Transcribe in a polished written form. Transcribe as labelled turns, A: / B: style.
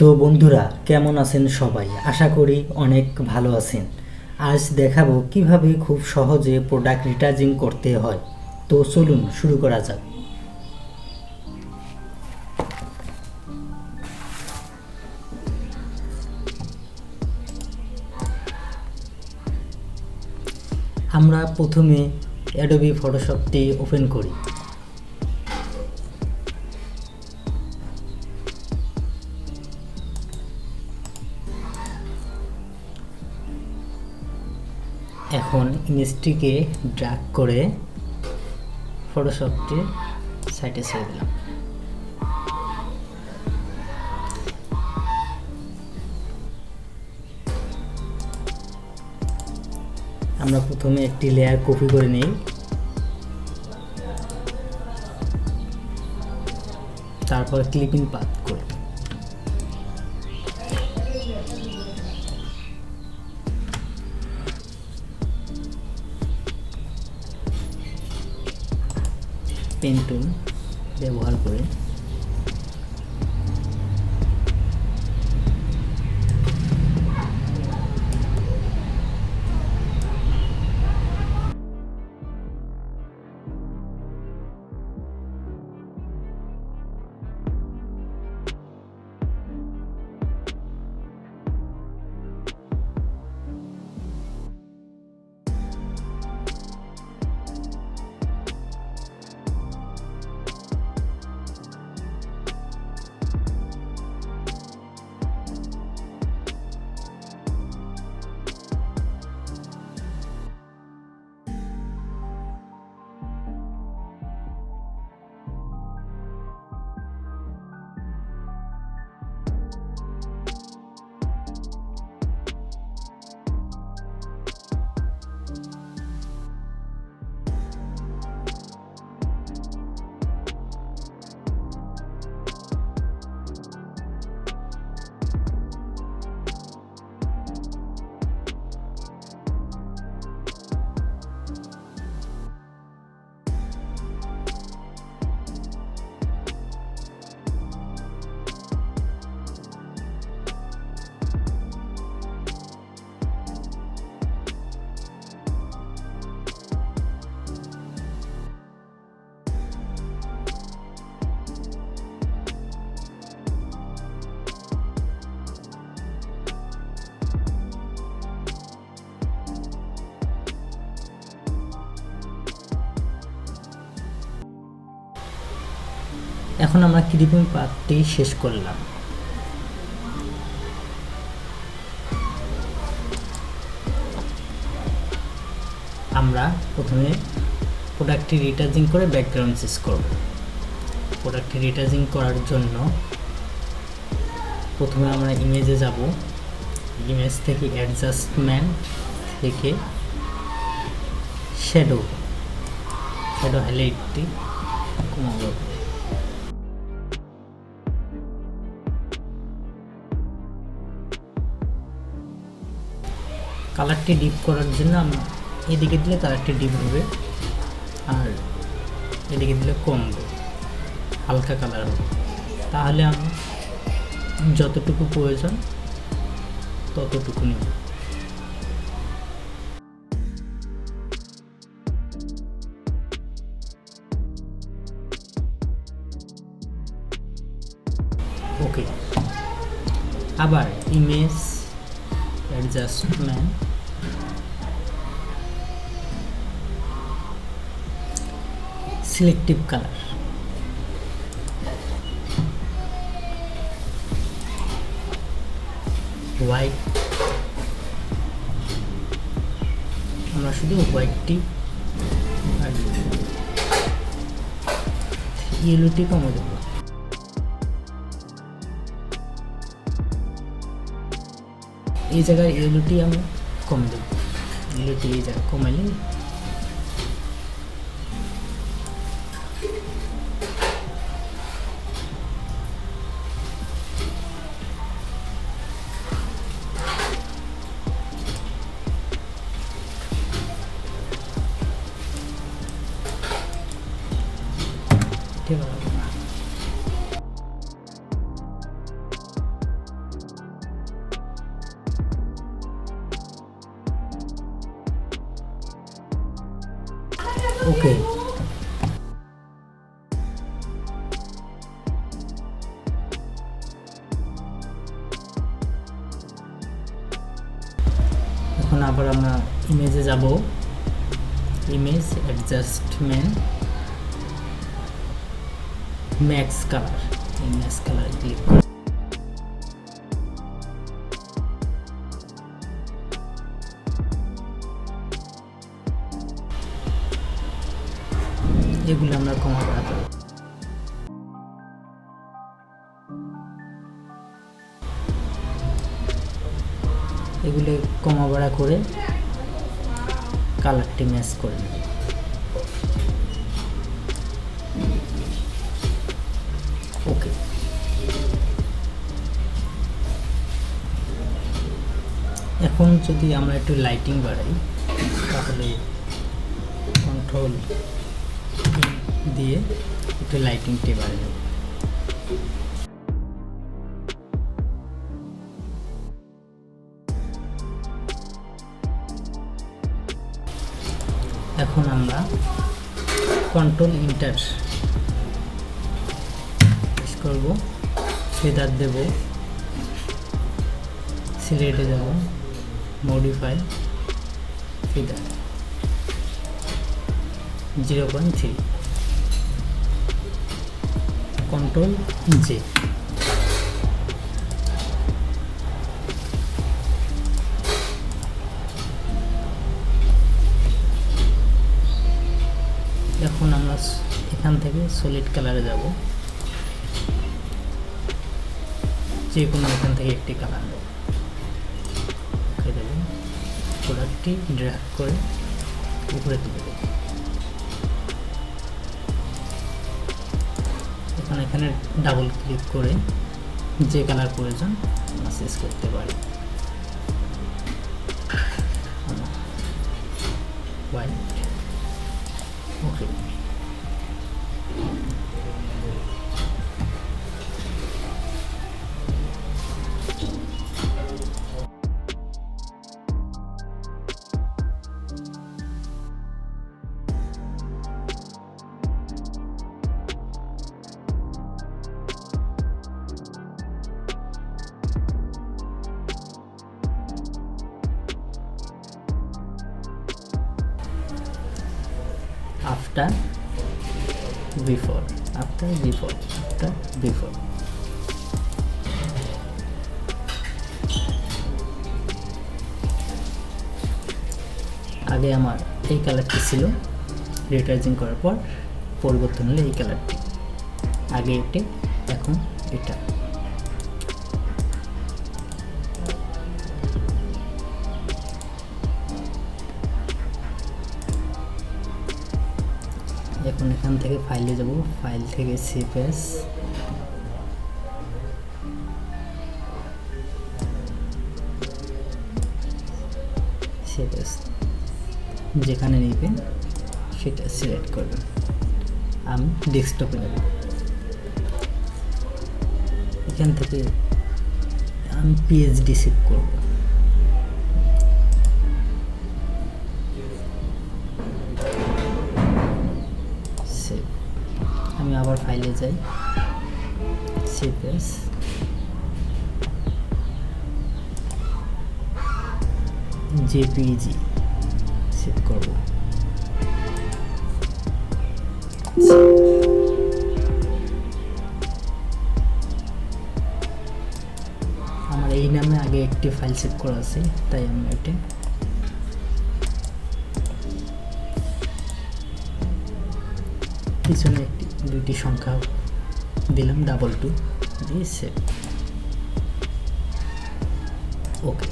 A: তো বন্ধুরা, কেমন আছেন সবাই? আশা করি অনেক ভালো আছেন। আজ দেখাবো কিভাবে খুব সহজে প্রোডাক্ট রিটাচিং করতে হয়। তো চলুন শুরু করা যাক। আমরা প্রথমে অ্যাডোবি ফটোশপটি ওপেন করি। এখন ইমেজটিকে ড্র্যাগ করে ফটোশপটির সাইডে ছেড়ে দিলাম। আমরা প্রথমে একটি লেয়ার কপি করে নিই, তারপর ক্লিপিং পাথ করি। পেন টুল ব্যবহার করে এখন আমরা ক্লিপিং পাথটি শেষ করলাম। আমরা প্রথমে প্রোডাক্টটি রিটাচিং করে ব্যাকগ্রাউন্ড চেঞ্জ করব। প্রোডাক্টটি রিটাচিং করার জন্য প্রথমে আমরা ইমেজে যাব। ইমেজ থেকে অ্যাডজাস্টমেন্ট থেকে শ্যাডো হাইলাইটটি কমাবো। কালারটি ডিপ করার জন্য এদিকে দিলে কালারটি ডিপ হবে, আর এদিকে দিলে কমবে, হালকা কালার হবে। তাহলে আমি যতটুকু প্রয়োজন ততটুকু নেব। ওকে, আবার image adjustment, selective colour, white. আমরা শুধু হোয়াইটটি আর ইয়েলোটি কমে দেবো। এই জায়গায় ইয়েলোটি আমি কমে দেবো। ইয়েলোটি এই জায়গায় কমাইলে ঠিক আছে। ওকে। এখন আবার আমরা ইমেজে যাব, ইমেজ অ্যাডজাস্টমেন্ট, ম্যাক্স কালার, এই ম্যাক্স কালার ক্লিক করব। এগুলো আমরা কমা বাড়া করব। এগুলো কমা বাড়া করে কালারটি ম্যাচ করে নেব। ওকে। এখন যদি আমরা একটু লাইটিং বাড়াই, তাহলে কন্ট্রোল দিয়ে একটু লাইটিংটি বাড়িয়ে নেব। এখন আমরা কন্ট্রোল ইন্টার প্রেস করব, ফেদার দেব, সিলেক্টে যাব, মডিফাই ফেদার 0.3, কন্ট্রোল জে। এখন আমরা এখান থেকে সলিড কালারে যাব, যে কোনো এখান থেকে একটি কালার নেব, প্রোডাক্টটি ড্র্যাগ করে উপরে তুলে দেব। এখন এখানে ডাবল ক্লিক করে যে কালার প্রয়োজন আমরা চেঞ্জ করতে পারি, হোয়াইট। ওকে। after before, after before, after before। আগে আমার এই কালারটি ছিল, রিটাচিং করার পর পরিবর্তন হলো এই কালারটি, আগে এটি এখন এটা। এখন এখান থেকে ফাইলে যাব, ফাইল থেকে সেভ অ্যাজ, সেভ অ্যাজ যেখানে নেবেন সেটা সিলেক্ট করবেন। আমি ডেস্কটপে নেব, এখান থেকে আমি পিএইচডি সেভ করব। আমি আবার ফাইলে যাই, সেভ অ্যাজ, জেপিজি সেভ করব। আমার এই নামে আগে একটি ফাইল সেভ করা আছে, তাই আমি এটা পিছনে দুইটি সংখ্যা দিলাম, 2 দিয়ে সেভ। ওকে।